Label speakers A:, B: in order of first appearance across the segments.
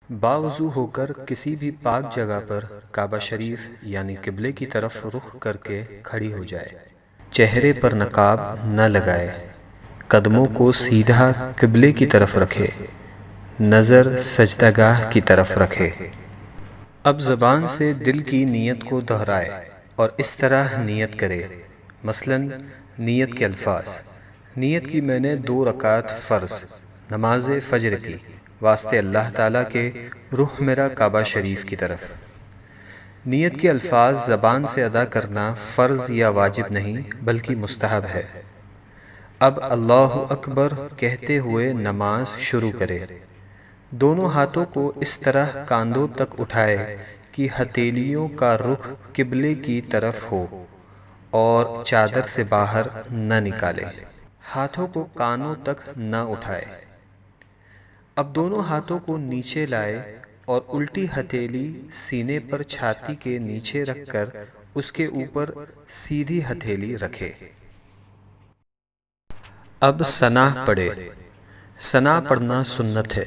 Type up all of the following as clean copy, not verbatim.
A: باوضو ہو کر کسی بھی پاک جگہ پر کعبہ شریف یعنی قبلے کی طرف رخ کر کے کھڑی ہو جائے۔ چہرے پر نقاب نہ لگائے، قدموں کو سیدھا قبلے کی طرف رکھے، نظر سجدہ گاہ کی طرف رکھے۔ اب زبان سے دل کی نیت کو دہرائے اور اس طرح نیت کرے، مثلاً نیت کے الفاظ: نیت کی میں نے 2 رکعت فرض نماز فجر کی واسطے اللہ تعالیٰ کے، رخ میرا کعبہ شریف کی طرف۔ نیت کے الفاظ زبان سے ادا کرنا فرض یا واجب نہیں بلکہ مستحب ہے۔ اب اللہ اکبر کہتے ہوئے نماز شروع کرے۔ دونوں ہاتھوں کو اس طرح کاندھوں تک اٹھائے کہ ہتھیلیوں کا رخ قبلے کی طرف ہو اور چادر سے باہر نہ نکالے۔ ہاتھوں کو کانوں تک نہ اٹھائے۔ اب دونوں ہاتھوں کو نیچے لائے اور الٹی ہتھیلی سینے پر چھاتی کے نیچے رکھ کر اس کے اوپر سیدھی ہتھیلی رکھے۔ اب ثنا پڑھے۔ ثنا پڑھنا سنت ہے۔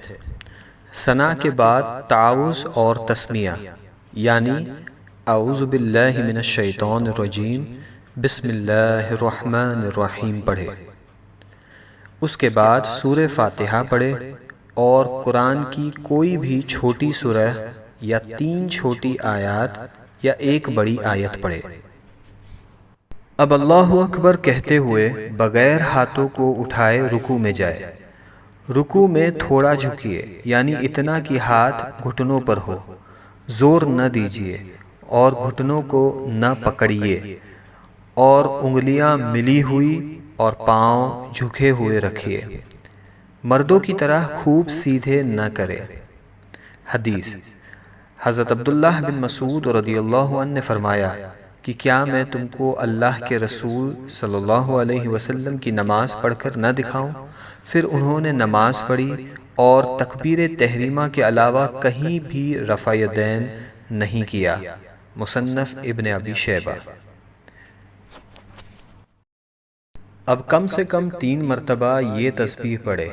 A: ثنا کے بعد تعوذ اور تسمیہ یعنی اعوذ باللہ من الشیطان الرجیم بسم اللہ الرحمن الرحیم پڑھے۔ اس کے بعد سورہ فاتحہ پڑھے اور قرآن کی کوئی بھی چھوٹی سورہ یا 3 چھوٹی آیات یا 1 بڑی آیت پڑھے۔ اب اللہ اکبر کہتے ہوئے بغیر ہاتھوں کو اٹھائے رکوع میں جائے۔ رکوع میں تھوڑا جھکیے یعنی اتنا کہ ہاتھ گھٹنوں پر ہو، زور نہ دیجیے اور گھٹنوں کو نہ پکڑیے، اور انگلیاں ملی ہوئی اور پاؤں جھکے ہوئے رکھیے۔ مردوں کی طرح خوب سیدھے نہ کرے۔ حدیث: حضرت عبداللہ بن مسعود رضی اللہ عنہ نے فرمایا کہ کیا میں تم کو اللہ کے رسول صلی اللہ علیہ وسلم کی نماز پڑھ کر نہ دکھاؤں؟ پھر انہوں نے نماز پڑھی اور تکبیر تحریمہ کے علاوہ کہیں بھی رفع یدین نہیں کیا۔ مصنف ابن ابی شیبہ۔ اب کم سے کم 3 مرتبہ یہ تسبیح پڑھے: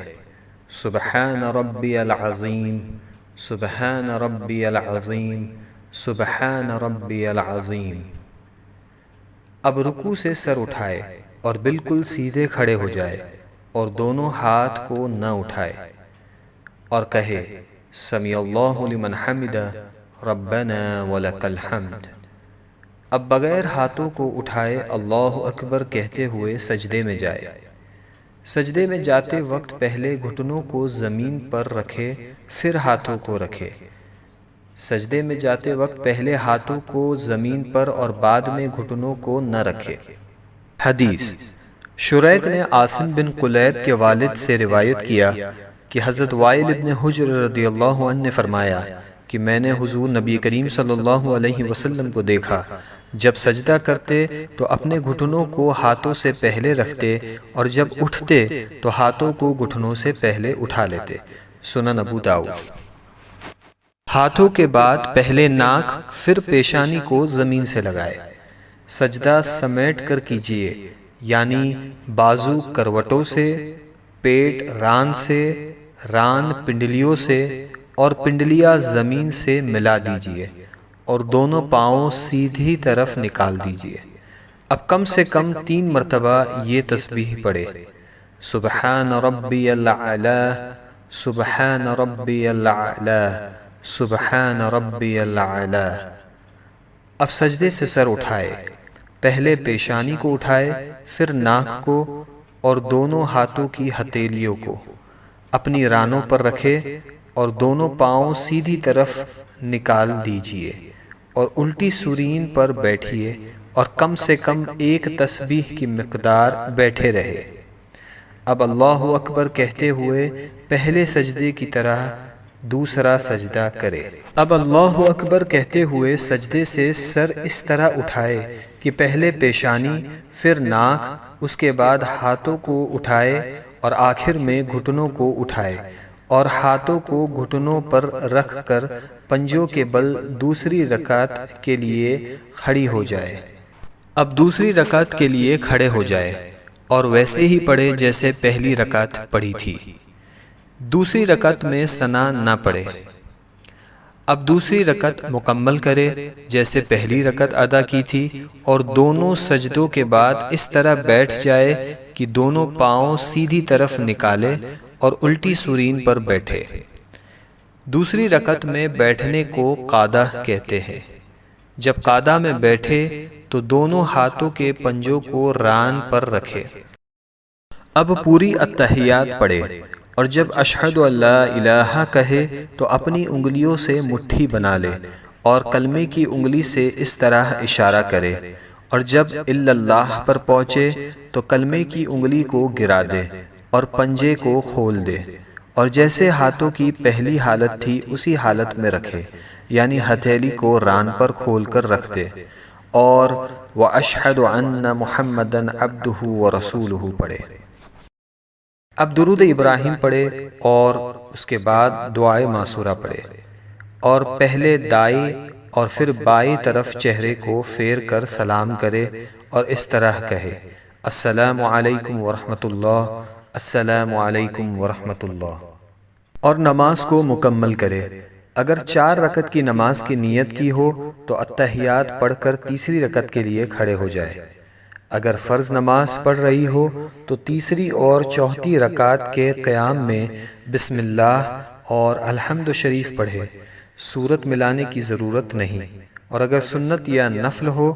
A: سبحان ربی العظیم، سبحان ربی العظیم، سبحان ربی العظیم۔ اب رکوع سے سر اٹھائے اور بالکل سیدھے کھڑے ہو جائے اور دونوں ہاتھ کو نہ اٹھائے اور کہے سمیع اللہ لمن حمدہ ربنا ولک الحمد۔ اب بغیر ہاتھوں کو اٹھائے اللہ اکبر کہتے ہوئے سجدے میں جائے۔ سجدے میں جاتے وقت پہلے گھٹنوں کو زمین پر رکھے پھر ہاتھوں کو رکھے۔ سجدے میں جاتے وقت پہلے ہاتھوں کو زمین پر اور بعد میں گھٹنوں کو نہ رکھے۔ حدیث: شریک نے عاصم بن قلیب کے والد سے روایت کیا کہ حضرت وائل ابن حجر رضی اللہ عنہ نے فرمایا کہ میں نے حضور نبی کریم صلی اللہ علیہ وسلم کو دیکھا، جب سجدہ کرتے تو اپنے گھٹنوں کو ہاتھوں سے پہلے رکھتے اور جب اٹھتے تو ہاتھوں کو گھٹنوں سے پہلے اٹھا لیتے۔ سنن ابو داؤد۔ ہاتھوں کے بعد پہلے ناک پھر پیشانی کو زمین سے لگائے۔ سجدہ سمیٹ کر کیجیے یعنی بازو کروٹوں سے، پیٹ ران سے، ران پنڈلیوں سے اور پنڈلیاں زمین سے ملا دیجیے اور دونوں پاؤں سیدھی طرف نکال دیجیے۔ اب کم سے کم 3 مرتبہ یہ تسبیح پڑھے: سبحان ربی الاعلی، سبحان ربی الاعلی، سبحان ربی الاعلی۔ اب سجدے سے سر اٹھائے، پہلے پیشانی کو اٹھائے، پھر ناک کو اور دونوں ہاتھوں کی ہتھیلیوں کو اپنی رانوں پر رکھے اور دونوں پاؤں سیدھی طرف نکال دیجیے اور الٹی سورین پر بیٹھیے اور کم سے کم 1 تسبیح کی مقدار بیٹھے رہے۔ اب اللہ اکبر کہتے ہوئے پہلے سجدے کی طرح دوسرا سجدہ کرے۔ اب اللہ اکبر کہتے ہوئے سجدے سے سر اس طرح اٹھائے کہ پہلے پیشانی، پھر ناک، اس کے بعد ہاتھوں کو اٹھائے اور آخر میں گھٹنوں کو اٹھائے اور ہاتھوں کو گھٹنوں پر رکھ کر پنجوں کے بل دوسری رکعت کے لیے کھڑی ہو جائے۔ اب دوسری رکعت کے لیے کھڑے ہو جائے اور ویسے ہی پڑھے جیسے پہلی رکعت پڑھی تھی۔ دوسری رکعت میں ثنا نہ پڑھے۔ اب دوسری رکعت مکمل کرے جیسے پہلی رکعت ادا کی تھی، اور دونوں سجدوں کے بعد اس طرح بیٹھ جائے کہ دونوں پاؤں سیدھی طرف نکالے اور الٹی سورین پر بیٹھے۔ دوسری رکعت میں بیٹھنے کو قعدہ کہتے ہیں۔ جب قعدہ میں بیٹھے تو دونوں ہاتھوں کے پنجوں کو ران پر رکھے۔ اب پوری التحیات پڑھے، اور جب اشہد ان لا الہ کہے تو اپنی انگلیوں سے مٹھی بنا لے اور کلمے کی انگلی سے اس طرح اشارہ کرے، اور جب الا اللہ پر پہنچے تو کلمے کی انگلی کو گرا دے اور پنجے کو کھول دے، اور جیسے ہاتھوں کی پہلی حالت تھی اسی حالت میں رکھے، یعنی ہتھیلی کو ران پر کھول کر رکھ دے، اور وَأَشْهَدُ أَنَّ مُحَمَّدًا عَبْدُهُ وَرَسُولُهُ پڑھے۔ اب درود ابراہیم پڑھے اور اس کے بعد دعائے معصورہ پڑھے، اور پہلے دائیں اور پھر بائیں طرف چہرے کو پھیر کر سلام کرے اور اس طرح کہے: السلام علیکم ورحمۃ اللہ، السلام علیکم ورحمۃ اللہ، اور نماز کو مکمل کرے۔ اگر 4 رکعت کی نماز کی نیت کی ہو تو التحیات پڑھ کر تیسری رکعت کے لیے کھڑے ہو جائے۔ اگر فرض نماز پڑھ رہی ہو تو تیسری اور چوتھی رکعت کے قیام میں بسم اللہ اور الحمد شریف پڑھے، سورت ملانے کی ضرورت نہیں، اور اگر سنت یا نفل ہو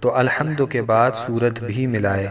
A: تو الحمد کے بعد سورت بھی ملائے۔